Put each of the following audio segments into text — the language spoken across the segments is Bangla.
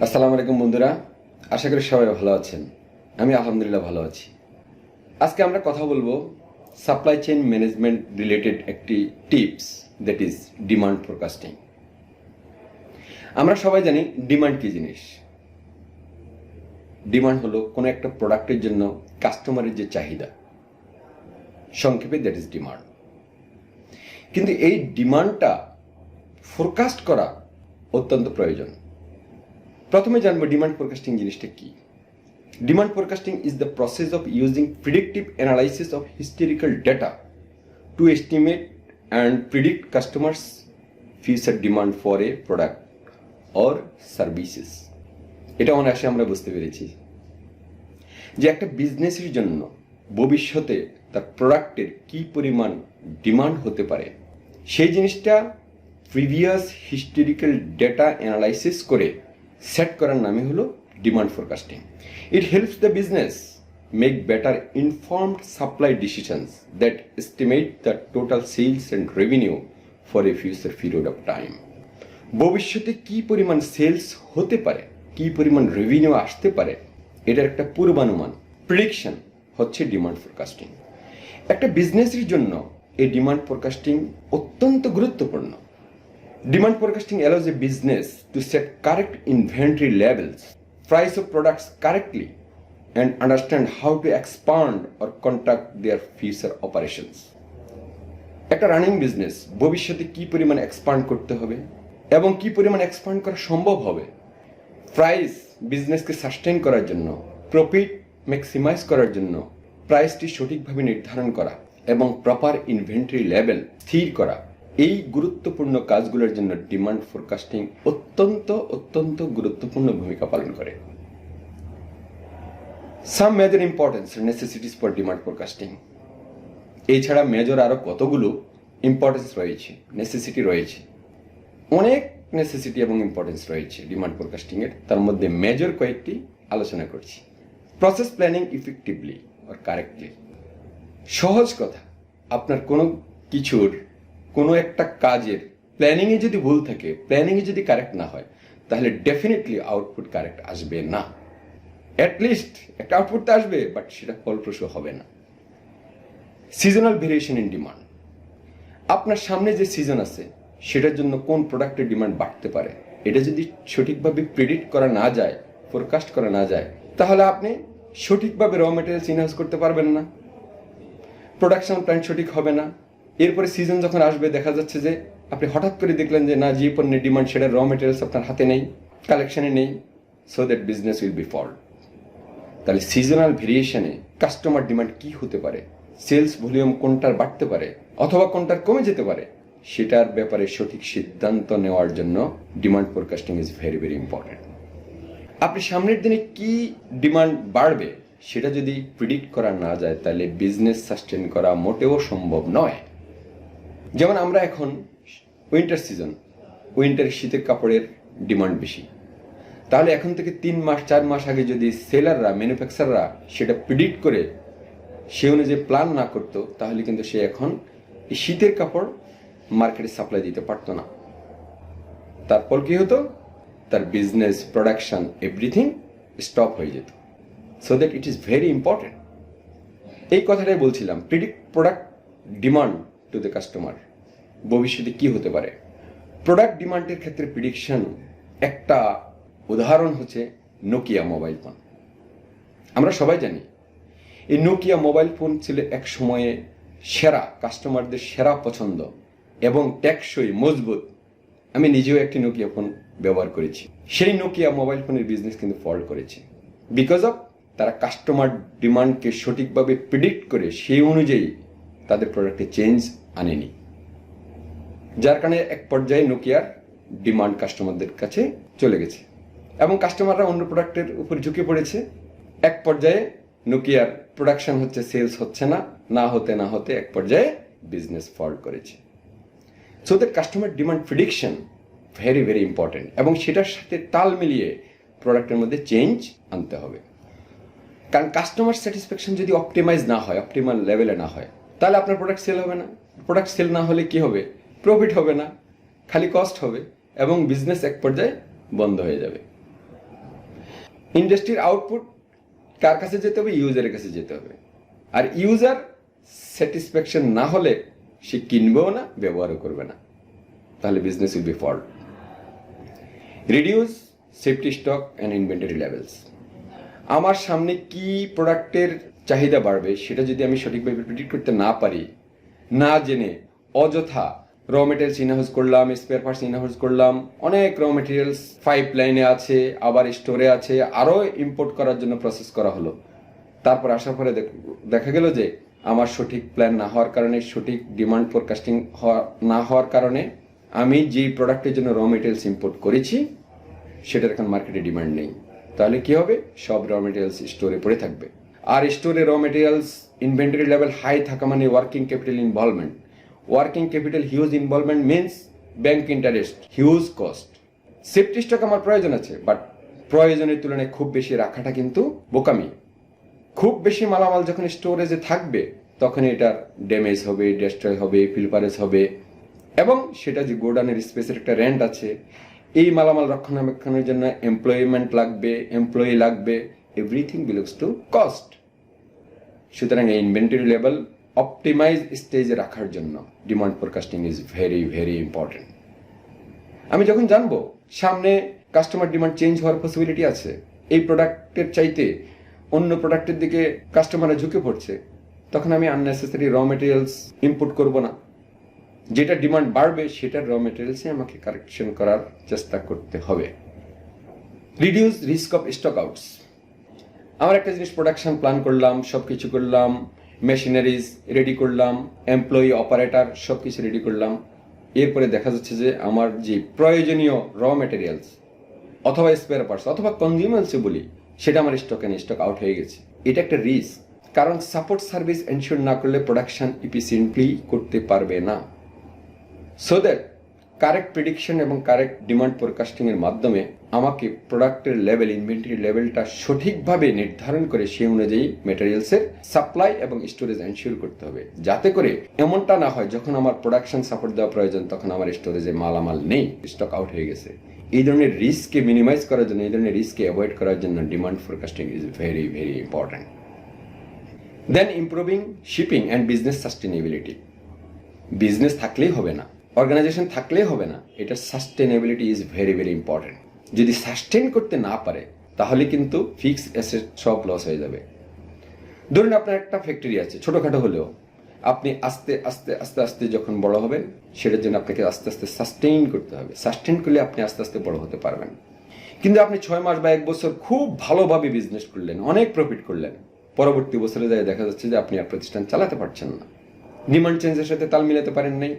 আসসালামু আলাইকুম বন্ধুরা, আশা করি সবাই ভালো আছেন। আমি আলহামদুলিল্লাহ ভালো আছি। আজকে আমরা কথা বলবো সাপ্লাই চেইন ম্যানেজমেন্ট রিলেটেড একটি tips, that is demand forecasting. আমরা সবাই জানি ডিমান্ড কি জিনিস। ডিমান্ড হলো কোনো একটা প্রোডাক্টের জন্য কাস্টমারের যে চাহিদা, সংক্ষেপে দ্যাট ইজ ডিমান্ড। কিন্তু এই ডিমান্ডটা ফোরকাস্ট করা অত্যন্ত প্রয়োজন। প্রথমে জানবো ডিমান্ড ফোরকাস্টিং জিনিসটা কি। Demand forecasting is the process of using predictive analysis of historical data to estimate and predict customers future demand for a product or services. এটা অনায়াসে আমরা বুঝতে পেরেছি যে একটা বিজনেসের জন্য ভবিষ্যতে তার প্রোডাক্টের কি পরিমাণ ডিমান্ড হতে পারে, সেই জিনিসটা প্রিভিয়াস হিস্টোরিক্যাল ডেটা অ্যানালাইসিস করে সেট করার নামই হলো demand forecasting. It helps the business make better informed supply decisions that estimate the total sales and revenue for a future period of time. ভবিষ্যতে কি পরিমাণ সেলস হতে পারে, কি পরিমাণ রেভিনিউ আসতে পারে, এটার একটা পূর্বানুমান, প্রেডিকশন হচ্ছে ডিমান্ড ফোরকাস্টিং। একটা বিজনেসের জন্য এই ডিমান্ড ফোরকাস্টিং অত্যন্ত গুরুত্বপূর্ণ। Demand forecasting allows a business to set correct inventory levels, price of products correctly, and understand how to expand or conduct their future operations. একটা রানিং বিজনেস ভবিষ্যতে কি পরিমাণ এক্সপান্ড করতে হবে এবং কি পরিমাণ এক্সপান্ড করা সম্ভব হবে, প্রাইস বিজনেসকে সাস্টেইন করার জন্য, প্রফিট ম্যাক্সিমাইজ করার জন্য প্রাইসটি সঠিকভাবে নির্ধারণ করা এবং প্রপার ইনভেন্টরি লেভেল স্থির করা, এই গুরুত্বপূর্ণ কাজগুলোর জন্য ডিমান্ড ফোরকাস্টিং অত্যন্ত গুরুত্বপূর্ণ ভূমিকা পালন করে। Some major importance necessities for demand forecasting. এছাড়া মেজর আরো কতগুলো ইম্পর্টেন্স রয়েছে, নেসেসিটি রয়েছে, অনেক নেসেসিটি এবং ইম্পর্টেন্স রয়েছে ডিমান্ড ফোরকাস্টিং এর। তার মধ্যে মেজর কয়েকটি আলোচনা করছি। Process planning effectively or correctly. সহজ কথা, আপনার কোনো কিছুর কোনো একটা কাজের প্ল্যানিংয়ে যদি ভুল থাকে, প্ল্যানিংয়ে যদি কারেক্ট না হয়, তাহলে ডেফিনেটলি আউটপুট কারেক্ট আসবে না। অ্যাটলিস্ট একটা আউটপুট তো আসবে, বাট সেটা ফলপ্রসূ হবে না। Seasonal variation in demand. আপনার সামনে যে সিজন আছে সেটার জন্য কোন প্রোডাক্টের ডিমান্ড বাড়তে পারে, এটা যদি সঠিকভাবে প্রেডিক্ট করা না যায়, ফোরকাস্ট করা না যায়, তাহলে আপনি সঠিকভাবে র মেটেরিয়ালস ইনহাউস করতে পারবেন না, প্রোডাকশন প্ল্যান সঠিক হবে না। এরপরে সিজন যখন আসবে দেখা যাচ্ছে যে আপনি হঠাৎ করে দেখলেন যে না, যে পণ্যের ডিমান্ড সেটা র মেটেরিয়ালস আপনার হাতে নেই, কালেকশনে নেই, so that business will be fault. তাহলে সিজনাল ভেরিয়েশনে কাস্টমার ডিমান্ড কি হতে পারে, সেলস ভলিউম কোনটার বাড়তে পারে অথবা কোনটার কমে যেতে পারে, সেটার ব্যাপারে সঠিক সিদ্ধান্ত নেওয়ার জন্য demand forecasting is very important. আপনি সামনের দিনে কি ডিমান্ড বাড়বে সেটা যদি প্রিডিক্ট করা না যায়, তাহলে বিজনেস সাস্টেন করা মোটেও সম্ভব নয়। যেমন আমরা এখন উইন্টার সিজন, উইন্টার শীতের কাপড়ের ডিমান্ড বেশি, তাহলে এখন থেকে 3 মাস 4 মাস আগে যদি সেলাররা, ম্যানুফ্যাকচারাররা সেটা প্রিডিক্ট করে সে অনুযায়ী প্ল্যান না করতো, তাহলে কিন্তু সে এখন এই শীতের কাপড় মার্কেটে সাপ্লাই দিতে পারতো না। তারপর কি হতো, তার বিজনেস, প্রোডাকশন, এভরিথিং স্টপ হয়ে যেত। So that it is very important. এই কথাটাই বলছিলাম, predict product demand to the customer. ভবিষ্যতে কি হতে পারে প্রোডাক্ট ডিমান্ডের ক্ষেত্রে প্রিডিকশন। একটা উদাহরণ হচ্ছে নোকিয়া মোবাইল ফোন। আমরা সবাই জানি এই নোকিয়া মোবাইল ফোন ছিল এক সময়ে সেরা, কাস্টমারদের সেরা পছন্দ এবং টেকসই, মজবুত। আমি নিজেও একটি নোকিয়া ফোন ব্যবহার করেছি। সেই নোকিয়া মোবাইল ফোনের বিজনেস কিন্তু ফল্ট করেছে, বিকজ অফ তারা কাস্টমার ডিমান্ডকে সঠিকভাবে প্রেডিক্ট করে সেই অনুযায়ী তাদের প্রোডাক্টে চেঞ্জ আনেনি, যার কারণে এক পর্যায়ে নোকিয়ার ডিমান্ড কাস্টমারদের কাছে চলে গেছে এবং কাস্টমাররা অন্য প্রোডাক্টের উপর ঝুঁকে পড়েছে। এক পর্যায়ে নোকিয়ার প্রোডাকশন হচ্ছে, সেলস হচ্ছে না, না হতে এক পর্যায়ে বিজনেস ফল্ট করেছে। So that customer demand prediction very important এবং সেটার সাথে তাল মিলিয়ে প্রোডাক্টের মধ্যে চেঞ্জ আনতে হবে। কারণ কাস্টমার স্যাটিসফ্যাকশন যদি অপটিমাইজ না হয়, অপটিমাল লেভেলে না হয়, তাহলে আপনার প্রোডাক্ট সেল হবে না। প্রোডাক্ট সেল না হলে কি হবে, প্রফিট হবে না, খালি কস্ট হবে এবং বিজনেস এক পর্যায়ে বন্ধ হয়ে যাবে। ইন্ডাস্ট্রির আউটপুট কার কাছে যেতে হবে? ইউজারের কাছে যেতে হবে। আর ইউজার স্যাটিসফ্যাকশন না হলে সে কিনবেও না, ব্যবহারও করবে না, তাহলে business will be fault. Reduce safety stock and inventory levels. আমার সামনে কি প্রোডাক্টের চাহিদা বাড়বে সেটা যদি আমি সঠিকভাবে প্রেডিক্ট করতে না পারি, না জেনে অযথা র মেটেরিয়ালস ইনহাউস করলাম, স্পেয়ার পার্টস ইনহাউস করলাম, অনেক র মেটেরিয়ালস পাইপলাইনে আছে, আবার স্টোরে আছে, আরও ইম্পোর্ট করার জন্য প্রসেস করা হলো, তারপর আসার পরে দেখা গেল যে আমার সঠিক প্ল্যান না হওয়ার কারণে, সঠিক ডিমান্ড ফোরকাস্টিং না হওয়ার কারণে আমি যে প্রোডাক্টের জন্য র মেটেরিয়ালস ইম্পোর্ট করেছি সেটার এখন মার্কেটে ডিমান্ড নেই। তাহলে কি হবে? সব র মেটেরিয়ালস স্টোরে পড়ে থাকবে। আর স্টোরে raw materials inventory level high থাকা মানে working capital involvement. Working capital huge involvement means bank interest, huge cost. Safety stock আমার প্রয়োজন আছে, বাট প্রয়োজনের তুলনায় খুব বেশি রাখাটা কিন্তু বোকামি। খুব বেশি মালামাল যখন স্টোরেজে থাকবে তখন এটার ড্যামেজ হবে, ডেস্ট্রয় হবে, ফিলপারেজ হবে, এবং সেটা যে গোডাউনের স্পেসের একটা রেন্ট আছে, এই মালামাল রক্ষণাবেক্ষণের জন্য এমপ্লয়মেন্ট লাগবে, এমপ্লয়ি লাগবে, এভরিথিং বিলংস টু কস্ট। সুতরাং এই ইনভেন্টরি লেভেল অপটিমাইজ স্টেজে রাখার জন্য demand forecasting is very very important. আমি যখন জানবো সামনে কাস্টমার ডিমান্ড চেঞ্জ হওয়ার পসিবিলিটি আছে, এই প্রোডাক্টের চাইতে অন্য প্রোডাক্টের দিকে কাস্টমাররা ঝুঁকে পড়ছে, তখন আমি আননেসেসারি র মেটেরিয়ালস ইনপুট করব না। যেটা ডিমান্ড বাড়বে সেটার র মেটেরিয়ালসে আমাকে কারেকশন করার চেষ্টা করতে হবে। Reduce risk of stock outs. আমার একটা জিনিস প্রোডাকশন প্ল্যান করলাম, সব কিছু করলাম, মেশিনারিজ রেডি করলাম, এমপ্লয়ি অপারেটর সব কিছু রেডি করলাম, এরপরে দেখা যাচ্ছে যে আমার যে প্রয়োজনীয় র মেটেরিয়ালস অথবা স্পেয়ার পার্টস অথবা কনজিউমার্সে বলি, সেটা আমার স্টক আউট হয়ে গেছে। এটা একটা রিস্ক, কারণ সাপোর্ট সার্ভিস এনশিওর না করলে প্রোডাকশন ইফিসিয়েন্টলি করতে পারবে না। সো দ্যাট কারেক্ট প্রেডিকশন এবং কারেক্ট ডিমান্ড ফোরকাস্টিং এর মাধ্যমে আমাকে প্রোডাক্টের লেভেল, ইনভেন্টরি লেভেলটা সঠিকভাবে নির্ধারণ করে সেই অনুযায়ী মেটেরিয়ালসের সাপ্লাই এবং স্টোরেজ এনশিওর করতে হবে, যাতে করে এমনটা না হয় যখন আমার প্রোডাকশন সাপোর্ট দেওয়া প্রয়োজন তখন আমার স্টোরেজে মালামাল নেই, স্টক আউট হয়ে গেছে। এই ধরনের রিস্ককে মিনিমাইজ করার জন্য, এই ধরনের রিস্ককে অ্যাভয়েড করার জন্য demand forecasting is very very important. Then improving shipping and business sustainability. Business থাকলেই হবে না, অর্গানাইজেশন থাকলেই হবে না, এটা sustainability is very very important. যদি সাস্টেন করতে না পারে তাহলে কিন্তু ফিক্স অ্যাসেট সব লস হয়ে যাবে। ধরুন আপনার একটা ফ্যাক্টরি আছে, ছোটখাটো হলেও আপনি আস্তে আস্তে আস্তে আস্তে যখন বড় হবেন সেটার জন্য আপনাকে আস্তে আস্তে সাস্টেইন করতে হবে। সাস্টেইন করলে আপনি আস্তে আস্তে বড় হতে পারবেন। কিন্তু আপনি 6 মাস বা 1 বছর খুব ভালোভাবে বিজনেস করলেন, অনেক প্রফিট করলেন, পরবর্তী বছরে দেখা যাচ্ছে যে আপনি আর প্রতিষ্ঠান চালাতে পারছেন না, ডিমান্ড চেঞ্জের সাথে তাল মিলাতে পারেন নাই,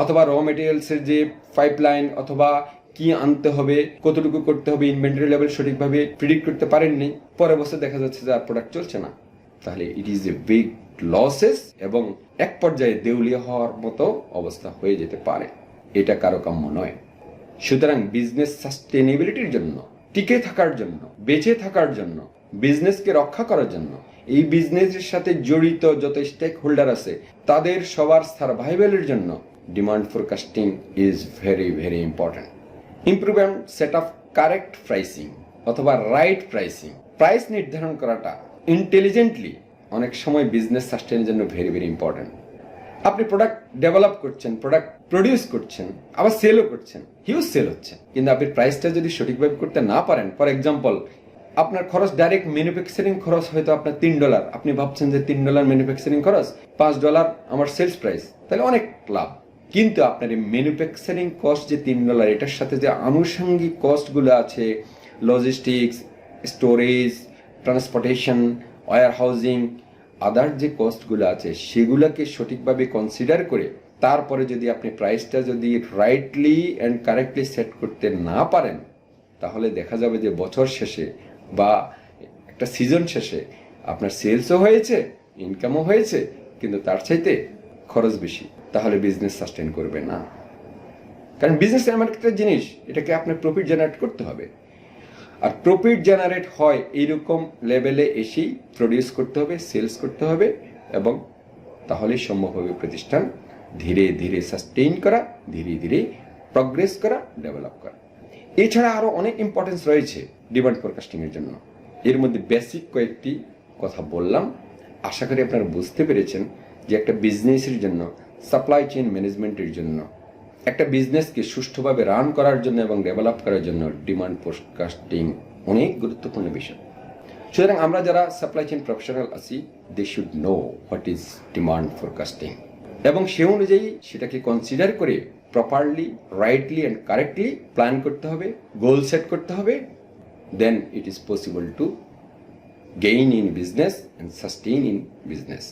অথবা র মেটেরিয়ালসের যে পাইপলাইন অথবা কি আনতে হবে, কতটুকু করতে হবে, ইনভেন্টরি লেভেল সঠিকভাবে প্রিডিক্ট করতে পারেননি, পরের বছর দেখা যাচ্ছে যে আর প্রোডাক্ট চলছে না, তাহলে it is a big losses এবং এক পর্যায়ে দেউলিয়া হওয়ার মতো অবস্থা হয়ে যেতে পারে। এটা কারো কাম্য নয়। সুতরাং বিজনেস সাস্টেনেবিলিটির জন্য, টিকে থাকার জন্য, বেঁচে থাকার জন্য, বিজনেসকে রক্ষা করার জন্য, এই বিজনেসের সাথে জড়িত যত স্টেক হোল্ডার আছে তাদের সবার সার্ভাইভালের জন্য demand forecasting is very very important. Improve and set up correct pricing অথবা রাইট প্রাইসিং। প্রাইস নির্ধারণ করাটা ইন্টেলিজেন্টলি অনেক সময় বিজনেস সাস্টেনের জন্য ভেরি ভেরি ইম্পর্টেন্ট। আপনি প্রোডাক্ট ডেভেলপ করছেন, প্রোডাক্ট প্রডিউস করছেন, আবার সেলও করছেন, হিউজ সেল হচ্ছে, কিন্তু আপনি প্রাইসটা যদি সঠিকভাবে করতে না পারেন, ফর এক্সাম্পল আপনার খরচ ডাইরেক্ট ম্যানুফ্যাকচারিং খরচ হয়তো আপনার $3, আপনি ভাবছেন যে $3 ম্যানুফ্যাকচারিং খরচ, $5 আমার সেলস প্রাইস, তাহলে অনেক লাভ। কিন্তু আপনার এই ম্যানুফ্যাকচারিং কস্ট যে $3, এটার সাথে যে আনুষঙ্গিক কস্টগুলো আছে, logistics, storage, transportation, warehousing, other যে কস্টগুলো আছে সেগুলোকে সঠিকভাবে কনসিডার করে তারপরে যদি আপনি প্রাইসটা যদি রাইটলি অ্যান্ড কারেক্টলি সেট করতে না পারেন, তাহলে দেখা যাবে যে বছর শেষে বা একটা সিজন শেষে আপনার সেলসও হয়েছে, ইনকামও হয়েছে, কিন্তু তার চাইতে খরচ বেশি, তাহলে বিজনেস সাস্টেন করবে না। কারণ বিজনেস এমন একটা জিনিস, এটাকে আপনার প্রফিট জেনারেট করতে হবে, আর প্রফিট জেনারেট হয় এইরকম লেভেলে এসেই প্রডিউস করতে হবে, সেলস করতে হবে, এবং তাহলেই সম্ভব হবে প্রতিষ্ঠান ধীরে ধীরে সাস্টেইন করা, ধীরে ধীরে প্রগ্রেস করা, ডেভেলপ করা। এছাড়া আরো অনেক ইম্পর্টেন্স রয়েছে ডিমান্ড ফোরকাস্টিং এর জন্য। এর মধ্যে বেসিক কয়েকটি কথা বললাম। আশা করি আপনারা বুঝতে পেরেছেন যে একটা বিজনেসের জন্য, সাপ্লাই চেইন ম্যানেজমেন্টের জন্য, একটা বিজনেসকে সুষ্ঠুভাবে রান করার জন্য এবং ডেভেলপ করার জন্য ডিমান্ড ফোরকাস্টিং অনেক গুরুত্বপূর্ণ বিষয়। সুতরাং আমরা যারা সাপ্লাই চেইন প্রফেশনাল আছি, they should know what is demand forecasting, এবং সে অনুযায়ী সেটাকে কনসিডার করে properly, rightly and correctly plan করতে হবে, গোল সেট করতে হবে। Then it is possible to gain in business and sustain in business.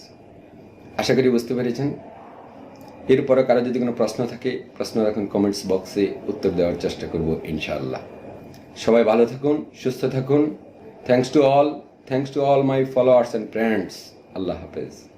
আশা করি বুঝতে পেরেছেন। এরপরে কারো যদি কোনো প্রশ্ন থাকে, প্রশ্ন রাখুন কমেন্টস বক্সে, উত্তর দেওয়ার চেষ্টা করব ইনশাআল্লাহ। সবাই ভালো থাকুন, সুস্থ থাকুন। Thanks to all my followers and friends. আল্লাহ হাফেজ।